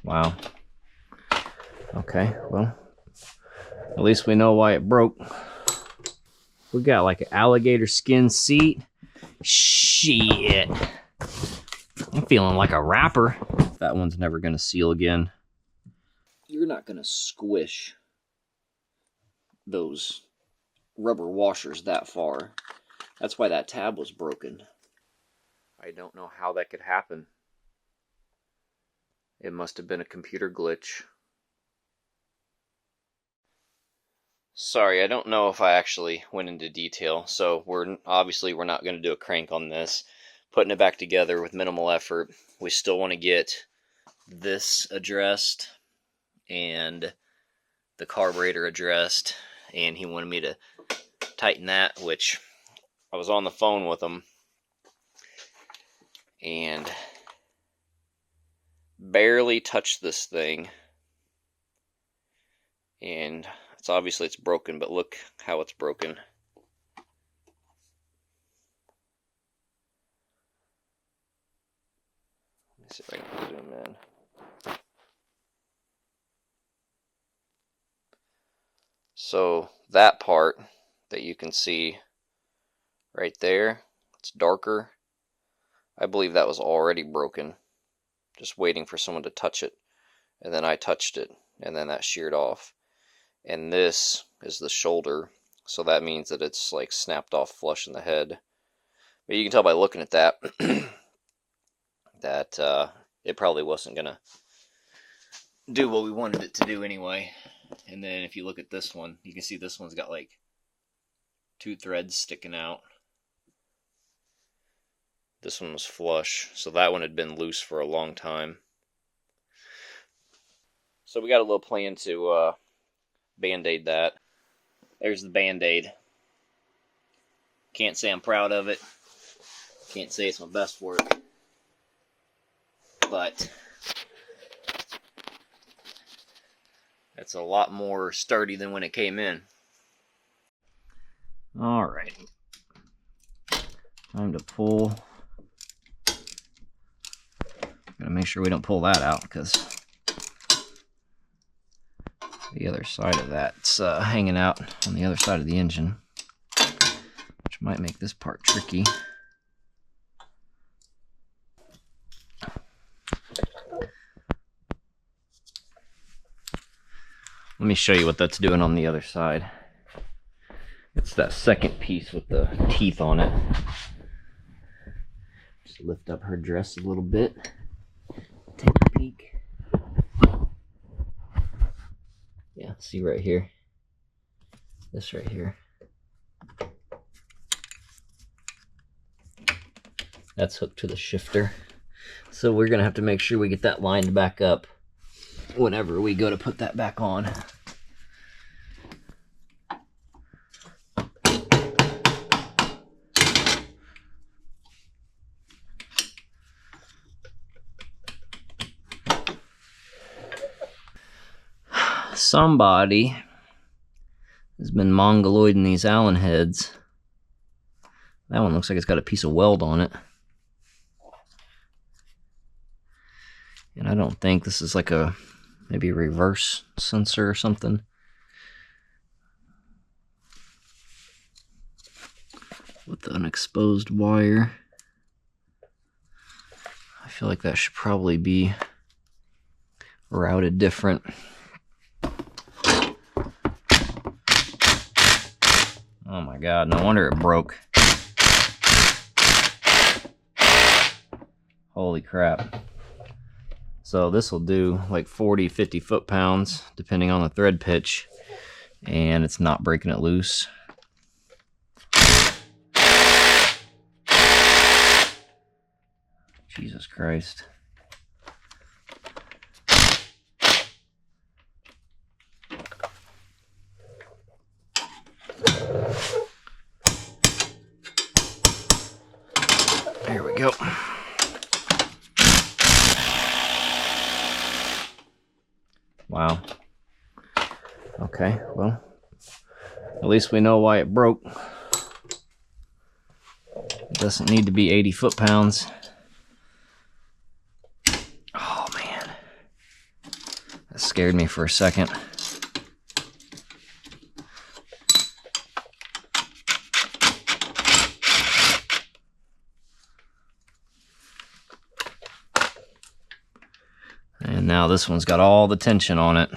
Wow. Okay, well, at least we know why it broke. We got like an alligator skin seat. Shit. I'm feeling like a rapper. That one's never gonna seal again. You're not gonna squish those rubber washers that far. That's why that tab was broken. I don't know how that could happen. It must have been a computer glitch. Sorry, I don't know if I actually went into detail, so we're not going to do a crank on this. Putting it back together with minimal effort. We still want to get this addressed and the carburetor addressed, and he wanted me to tighten that, which I was on the phone with him and barely touched this thing, and it's broken, but look how it's broken. Let me see if I can zoom in. So that part that you can see right there, it's darker. I believe that was already broken, just waiting for someone to touch it, and then I touched it, and then that sheared off. And this is the shoulder, so that means that it's like snapped off flush in the head. But you can tell by looking at that that it probably wasn't gonna do what we wanted it to do anyway. And then if you look at this one, you can see this one's got like 2 threads sticking out. This one was flush, so that one had been loose for a long time. So we got a little plan to Band-Aid that. There's the Band-Aid. Can't say I'm proud of it. Can't say it's my best work. But it's a lot more sturdy than when it came in. Alright. Time to pull. Gotta make sure we don't pull that out, because the other side of that's hanging out on the other side of the engine, which might make this part tricky. Let me show you what that's doing on the other side. It's that second piece with the teeth on it. Just lift up her dress a little bit. Take a peek. Yeah, see right here. This right here. That's hooked to the shifter. So we're gonna have to make sure we get that lined back up whenever we go to put that back on. Somebody has been mongoloiding these Allen heads. That one looks like it's got a piece of weld on it. And I don't think this is like maybe a reverse sensor or something. With an exposed wire. I feel like that should probably be routed different. Oh my god, no wonder it broke. Holy crap. So this will do like 40, 50 foot-pounds, depending on the thread pitch, and it's not breaking it loose. Jesus Christ. There we go. Wow. Okay, well, at least we know why it broke. It doesn't need to be 80 foot-pounds. Oh, man. scared me for a second. And now this one's got all the tension on it.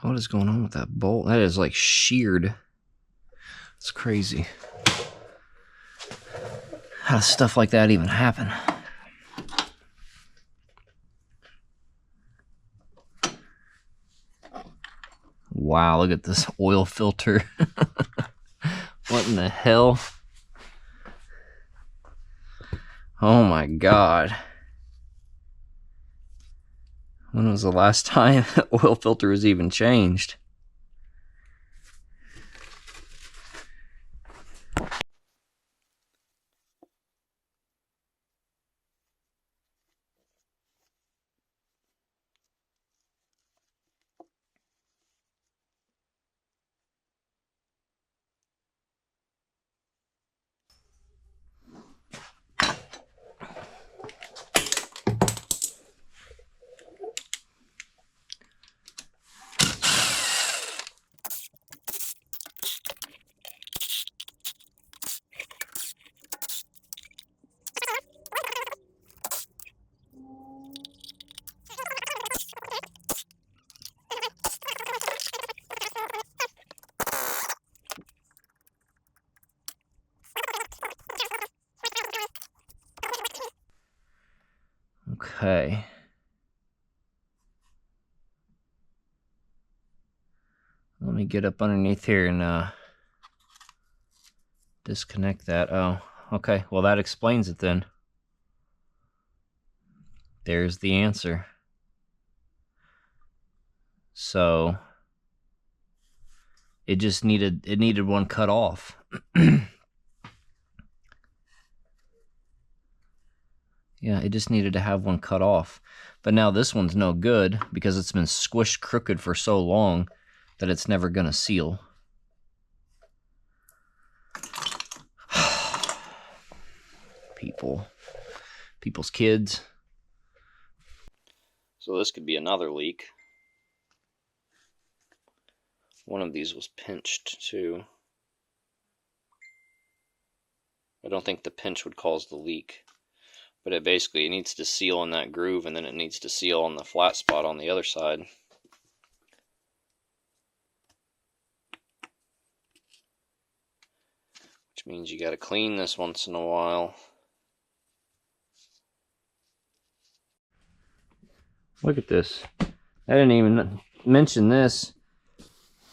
What is going on with that bolt? That is like sheared. It's crazy. How does stuff like that even happen? Wow, look at this oil filter. What in the hell? Oh my God. When was the last time the oil filter was even changed? Okay. Let me get up underneath here and disconnect that. Oh, okay. Well, that explains it then. There's the answer. So it needed one cut off. Yeah, it just needed to have one cut off. But now this one's no good because it's been squished crooked for so long that it's never gonna seal. People's kids. So this could be another leak. One of these was pinched too. I don't think the pinch would cause the leak, but it needs to seal in that groove, and then it needs to seal on the flat spot on the other side. Which means you got to clean this once in a while. Look at this. I didn't even mention this.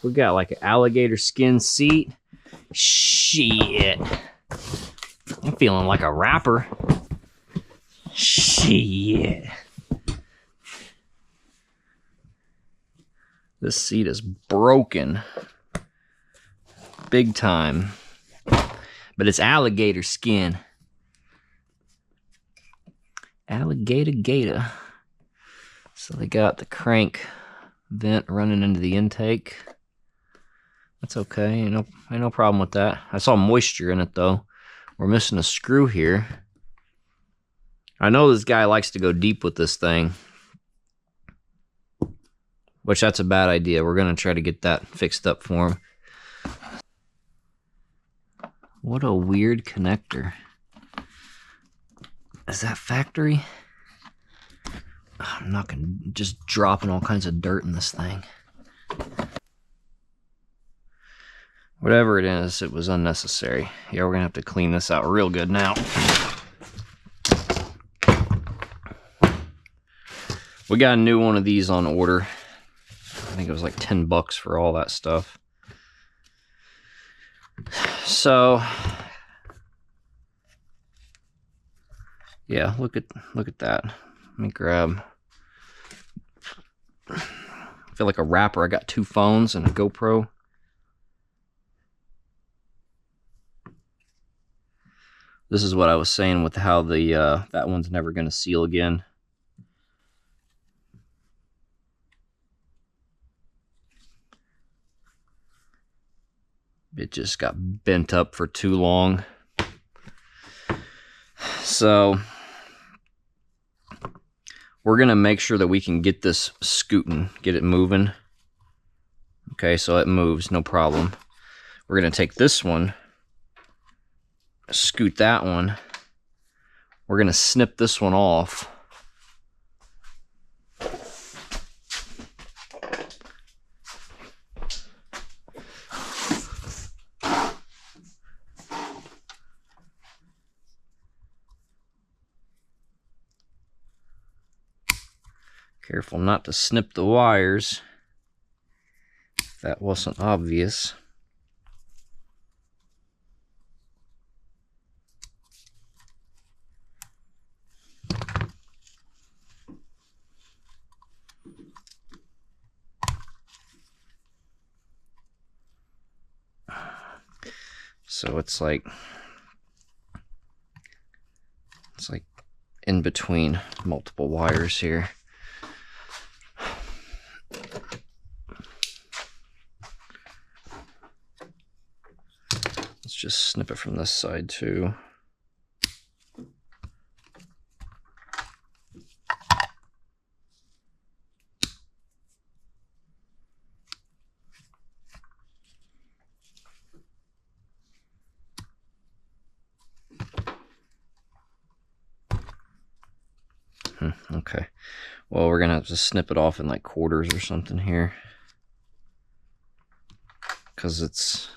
We got like an alligator skin seat. Shit. I'm feeling like a rapper. Shit. This seat is broken. Big time. But it's alligator skin. Alligator gator. So they got the crank vent running into the intake. That's okay, ain't no problem with that. I saw moisture in it though. We're missing a screw here. I know this guy likes to go deep with this thing, which that's a bad idea. We're gonna try to get that fixed up for him. What a weird connector. Is that factory? I'm not gonna just dropping all kinds of dirt in this thing. Whatever it is, it was unnecessary. Yeah, we're gonna have to clean this out real good now. We got a new one of these on order. I think it was like $10 for all that stuff. So Yeah, look at that. Let me grab. I feel like a rapper. I got 2 phones and a GoPro. This is what I was saying with how the that one's never going to seal again. It just got bent up for too long. So we're going to make sure that we can get this scooting, get it moving. Okay, so it moves, no problem. We're going to take this one, scoot that one. We're going to snip this one off. Careful not to snip the wires, if that wasn't obvious. So it's like in between multiple wires here. Let's just snip it from this side too. Okay, well, we're gonna have to snip it off in like quarters or something here, because it's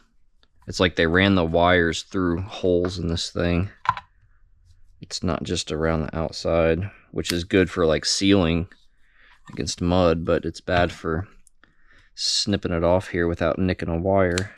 like they ran the wires through holes in this thing. It's not just around the outside, which is good for like sealing against mud, but it's bad for snipping it off here without nicking a wire.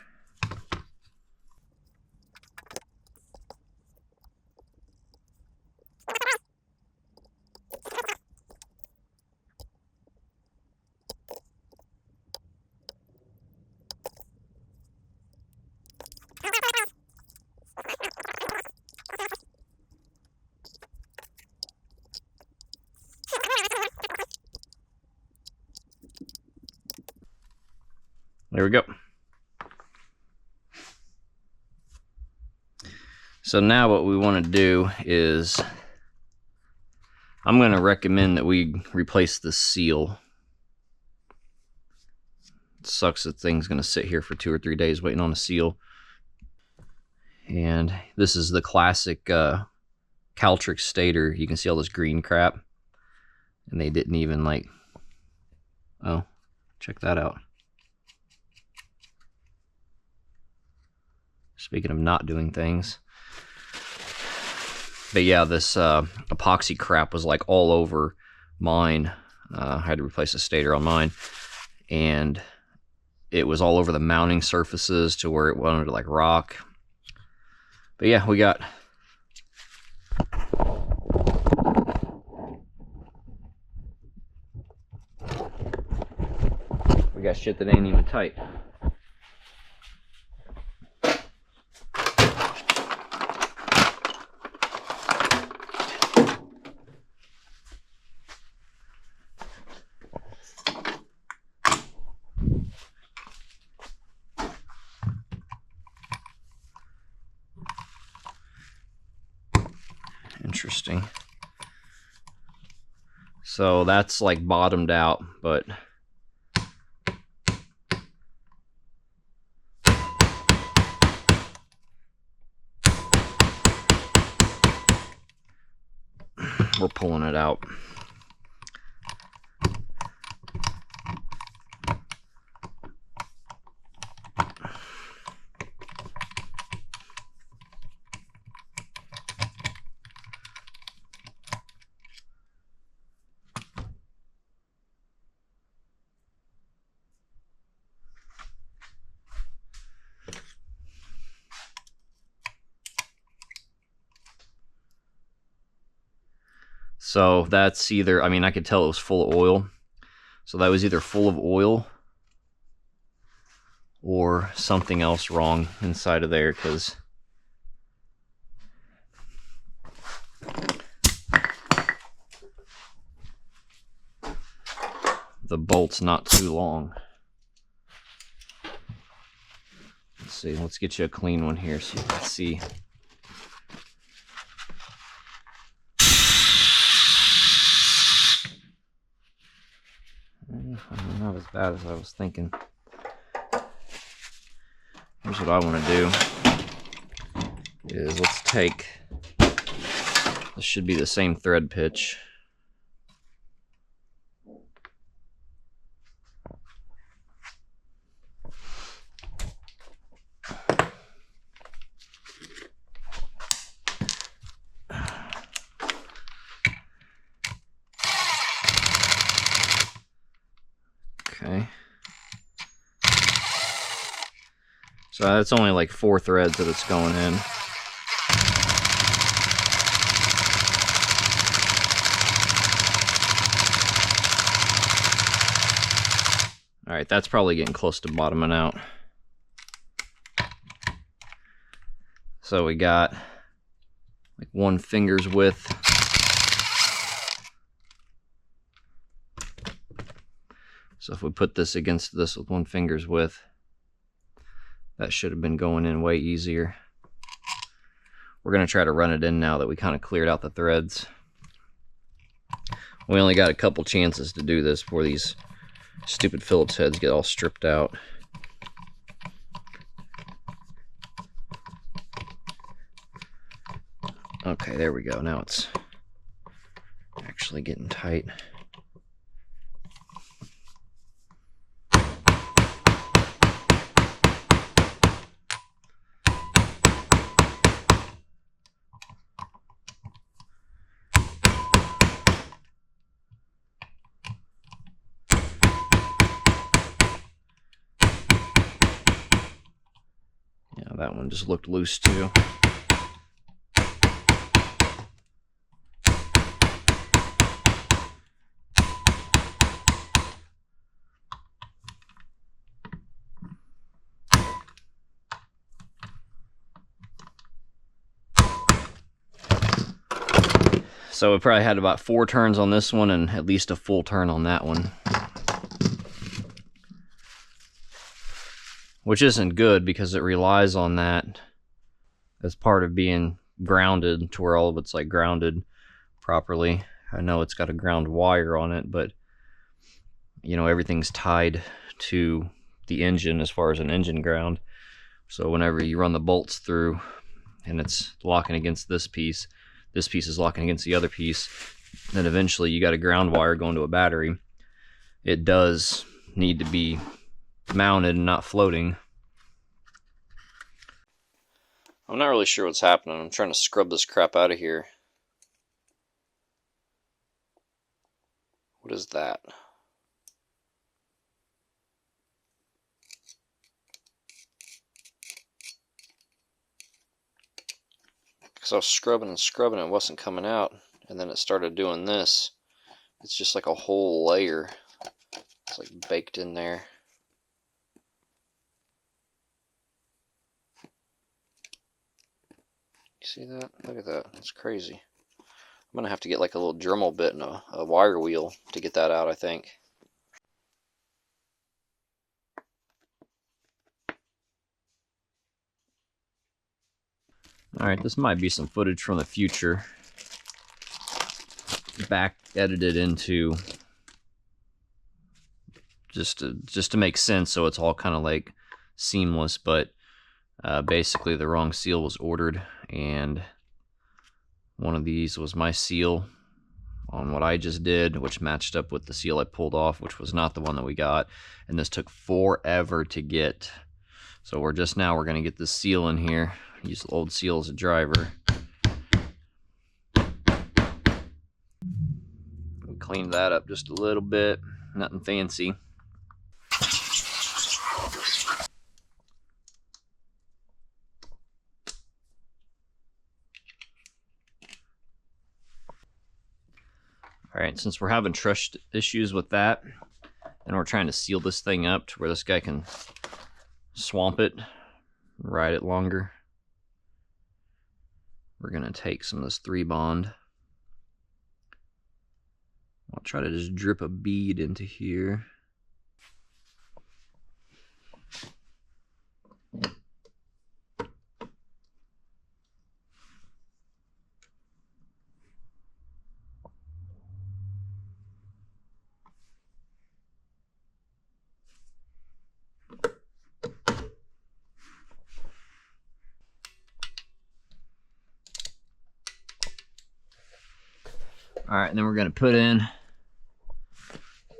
There we go. So now what we want to do is, I'm going to recommend that we replace the seal. It sucks that thing's going to sit here for 2 or 3 days waiting on a seal. And this is the classic Caltrix stator. You can see all this green crap. And they didn't even like... Oh, check that out. Speaking of not doing things. But yeah, this epoxy crap was like all over mine. I had to replace the stator on mine. And it was all over the mounting surfaces to where it wanted to like rock. But yeah, we got... We got shit that ain't even tight. Interesting. So that's like bottomed out, but we're pulling it out. So that's either, I mean, I could tell it was full of oil. So that was either full of oil or something else wrong inside of there, because the bolt's not too long. Let's see, let's get you a clean one here so you can see. Not as bad as I was thinking. Here's what I want to do is let's take, this should be the same thread pitch. Okay. So that's only like 4 threads that it's going in. All right, that's probably getting close to bottoming out. So we got like 1 finger's width. So if we put this against this with 1 finger's width, that should have been going in way easier. We're going to try to run it in now that we kind of cleared out the threads. We only got a couple chances to do this before these stupid Phillips heads get all stripped out. Okay, there we go. Now it's actually getting tight. Yeah, that one just looked loose too. So we probably had about 4 turns on this one and at least a full turn on that one. Which isn't good because it relies on that as part of being grounded to where all of it's like grounded properly. I know it's got a ground wire on it, but you know, everything's tied to the engine as far as an engine ground. So whenever you run the bolts through and it's locking against this piece is locking against the other piece, then eventually you got a ground wire going to a battery. It does need to be mounted and not floating. I'm not really sure what's happening. I'm trying to scrub this crap out of here. What is that? Because I was scrubbing and scrubbing, it wasn't coming out, and then it started doing this. It's just like a whole layer. It's like baked in there. You see that? Look at that. That's crazy. I'm going to have to get like a little Dremel bit and a wire wheel to get that out, I think. Alright, this might be some footage from the future. Back edited into just to make sense, so it's all kind of like seamless, but basically the wrong seal was ordered, and one of these was my seal on what I just did, which matched up with the seal I pulled off, which was not the one that we got, and this took forever to get. So we're going to get this seal in here. Use the old seal as a driver. We cleaned that up just a little bit, nothing fancy. Alright, since we're having trust issues with that, and we're trying to seal this thing up to where this guy can swamp it, ride it longer, we're going to take some of this 3-bond. I'll try to just drip a bead into here. Alright, and then we're going to put in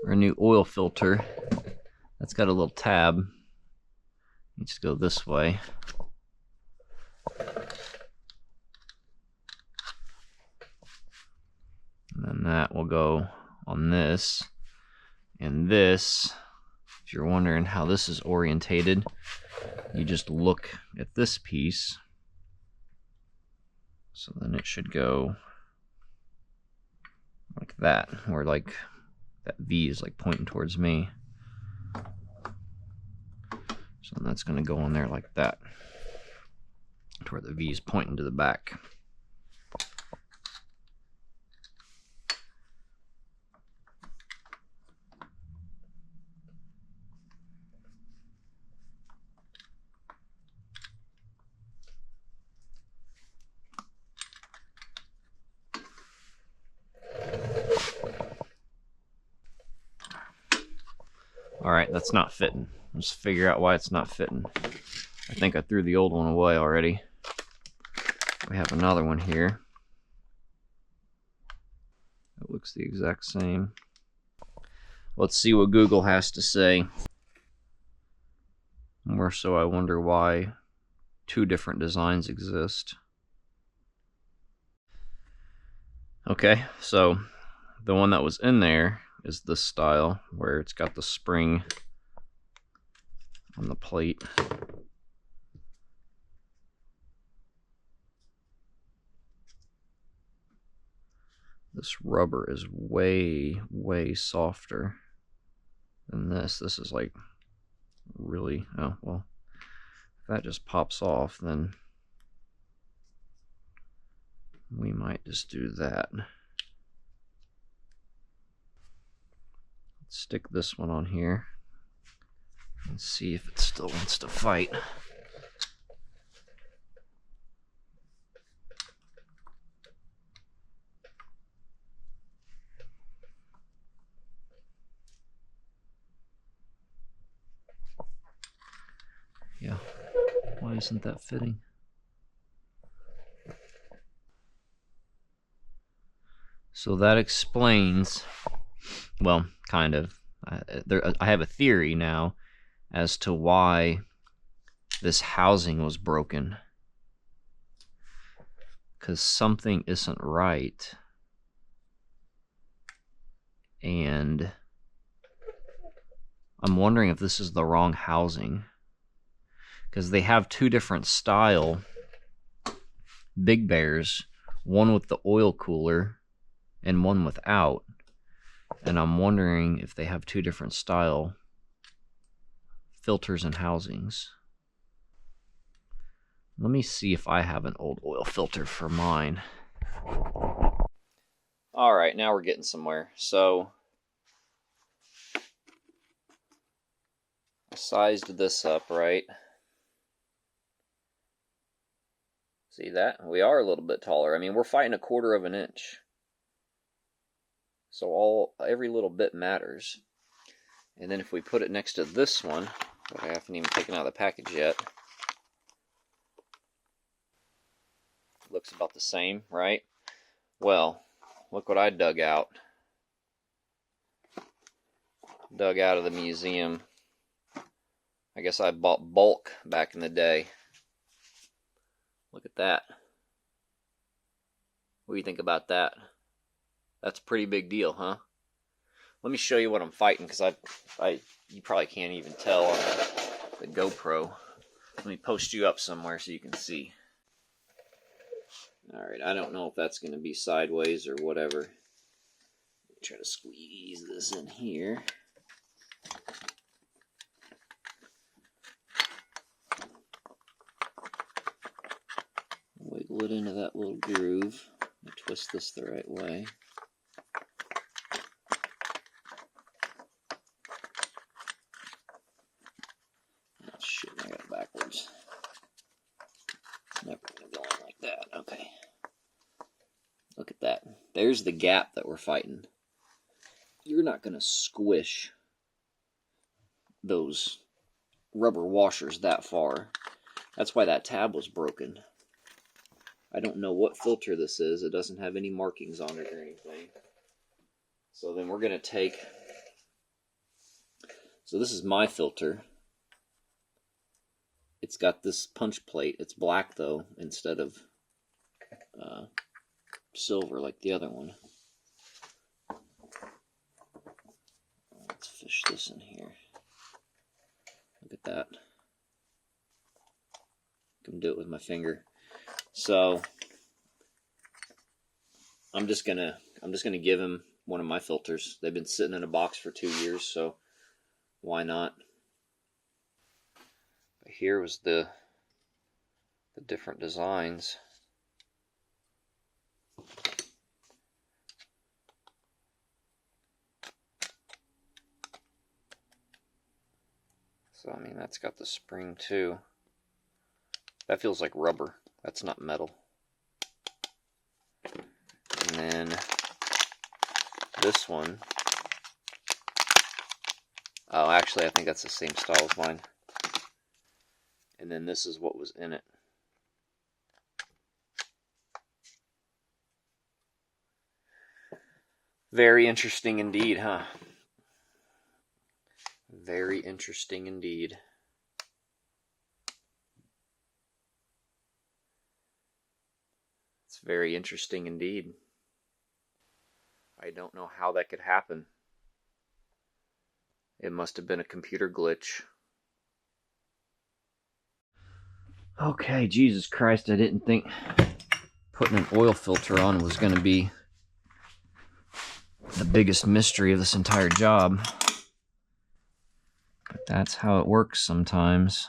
our new oil filter. That's got a little tab. Needs to go this way. And then that will go on this. And this, if you're wondering how this is orientated, you just look at this piece. So then it should go like that, where like that V is like pointing towards me. So that's going to go on there like that, to where the V is pointing to the back. Alright, that's not fitting. Let's figure out why it's not fitting. I think I threw the old one away already. We have another one here. It looks the exact same. Let's see what Google has to say. More so, I wonder why 2 different designs exist. Okay, so the one that was in there is this style, where it's got the spring on the plate. This rubber is way, way softer than this. This is like really, oh, well, if that just pops off, then we might just do that. Let's stick this one on here and see if it still wants to fight. Yeah, why isn't that fitting? So that explains, well, kind of. I have a theory now as to why this housing was broken. Because something isn't right. And I'm wondering if this is the wrong housing. Because they have 2 different style Big Bears. One with the oil cooler and one without. And I'm wondering if they have 2 different style filters and housings. Let me see if I have an old oil filter for mine. Alright, now we're getting somewhere. So I sized this up, right? See that? We are a little bit taller. I mean, we're fighting 1/4 of an inch. So every little bit matters. And then if we put it next to this one, that I haven't even taken out of the package yet, looks about the same, right? Well, look what I dug out. Dug out of the museum. I guess I bought bulk back in the day. Look at that. What do you think about that? That's a pretty big deal, huh? Let me show you what I'm fighting, because you probably can't even tell on the GoPro. Let me post you up somewhere so you can see. Alright, I don't know if that's going to be sideways or whatever. Try to squeeze this in here. Wiggle it into that little groove. Twist this the right way. Oh shit, I got it backwards. It's never gonna go in like that. Okay. Look at that. There's the gap that we're fighting. You're not gonna squish those rubber washers that far. That's why that tab was broken. I don't know what filter this is. It doesn't have any markings on it or anything. So then we're going to take... So this is my filter. It's got this punch plate. It's black though, instead of silver like the other one. Let's fish this in here. Look at that. I can do it with my finger. So I'm just gonna give him one of my filters. They've been sitting in a box for 2 years, so why not? But here was the different designs. So I mean, that's got the spring too. That feels like rubber. That's not metal. And then this one. Oh, actually, I think that's the same style as mine. And then this is what was in it. Very interesting indeed, huh? Very interesting indeed. It's very interesting indeed. I don't know how that could happen. It must have been a computer glitch. Okay, Jesus Christ, I didn't think putting an oil filter on was going to be the biggest mystery of this entire job. But that's how it works sometimes.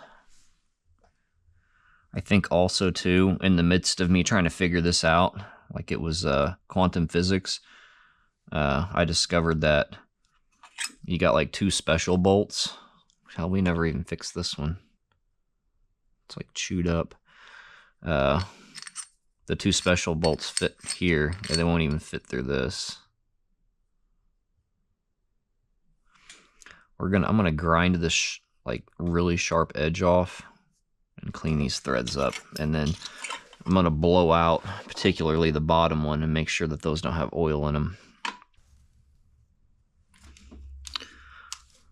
I think also, too, in the midst of me trying to figure this out, like it was quantum physics, I discovered that you got like 2 special bolts. Hell, we never even fixed this one. It's like chewed up. The 2 special bolts fit here, and they won't even fit through this. I'm gonna grind this like really sharp edge off and clean these threads up, and then I'm gonna blow out particularly the bottom one and make sure that those don't have oil in them.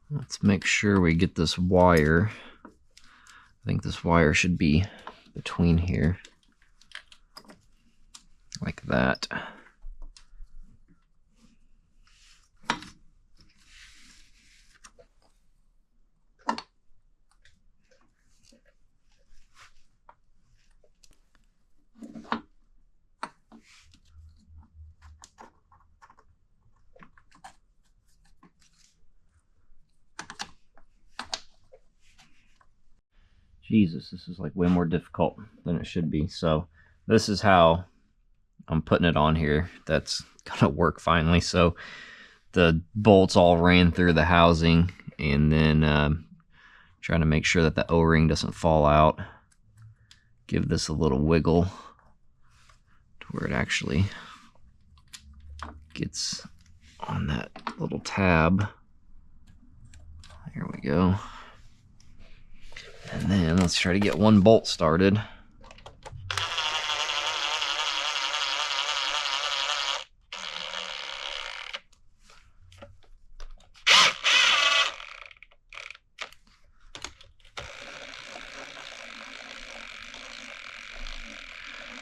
Let's make sure we get this wire. I think this wire should be between here, like that. Jesus, this is like way more difficult than it should be. So this is how I'm putting it on here. That's gonna work finally. So the bolts all ran through the housing, and then trying to make sure that the O-ring doesn't fall out. Give this a little wiggle to where it actually gets on that little tab. Here we go. And then let's try to get one bolt started.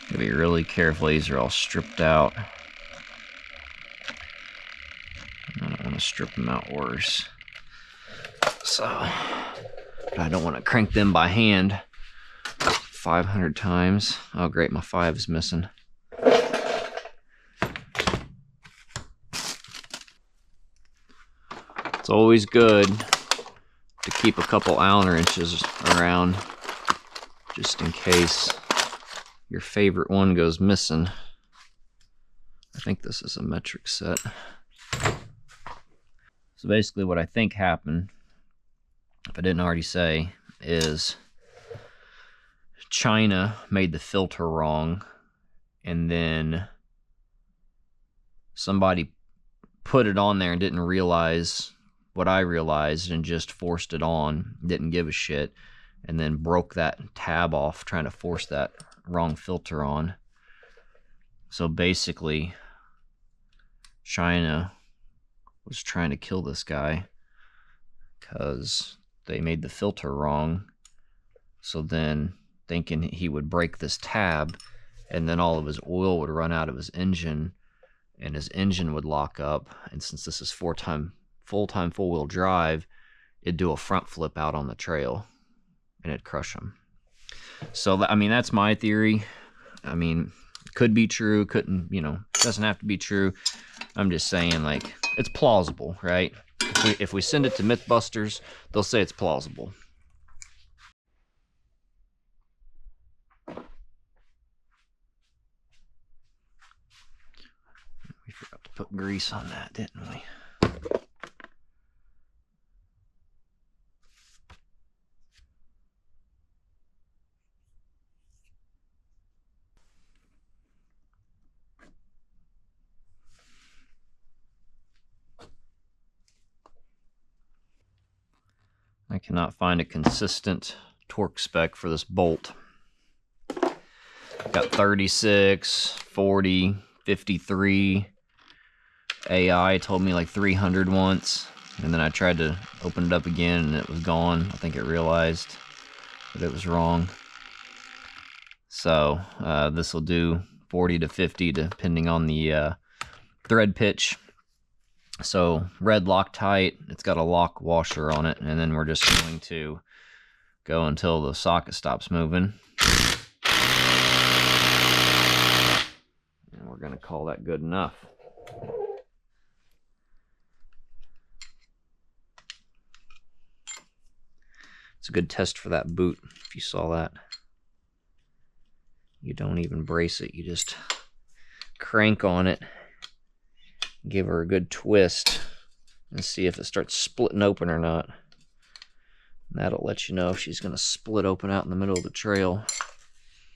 Gotta be really careful, these are all stripped out. I don't want to strip them out worse. So, but I don't want to crank them by hand 500 times. Oh great, my 5 is missing. It's always good to keep a couple Allen wrenches around just in case your favorite one goes missing. I think this is a metric set. So basically what I think happened, if I didn't already say, is China made the filter wrong, and then somebody put it on there and didn't realize what I realized and just forced it on, didn't give a shit, and then broke that tab off trying to force that wrong filter on. So basically, China was trying to kill this guy because they made the filter wrong. So then, thinking he would break this tab, and then all of his oil would run out of his engine, and his engine would lock up. And since this is full-time four-wheel drive, it'd do a front flip out on the trail, and it'd crush him. So, I mean, that's my theory. I mean, could be true, couldn't, you know, doesn't have to be true. I'm just saying, like, it's plausible, right? If we send it to Mythbusters, they'll say it's plausible. We forgot to put grease on that, didn't we? I cannot find a consistent torque spec for this bolt. Got 36, 40, 53. AI told me like 300 once, and then I tried to open it up again and it was gone. I think it realized that it was wrong. So this will do 40 to 50 depending on the thread pitch. So red Loctite, it's got a lock washer on it, and then we're just going to go until the socket stops moving. And we're going to call that good enough. It's a good test for that boot, if you saw that. You don't even brace it, you just crank on it. Give her a good twist and see if it starts splitting open or not. And that'll let you know if she's going to split open out in the middle of the trail.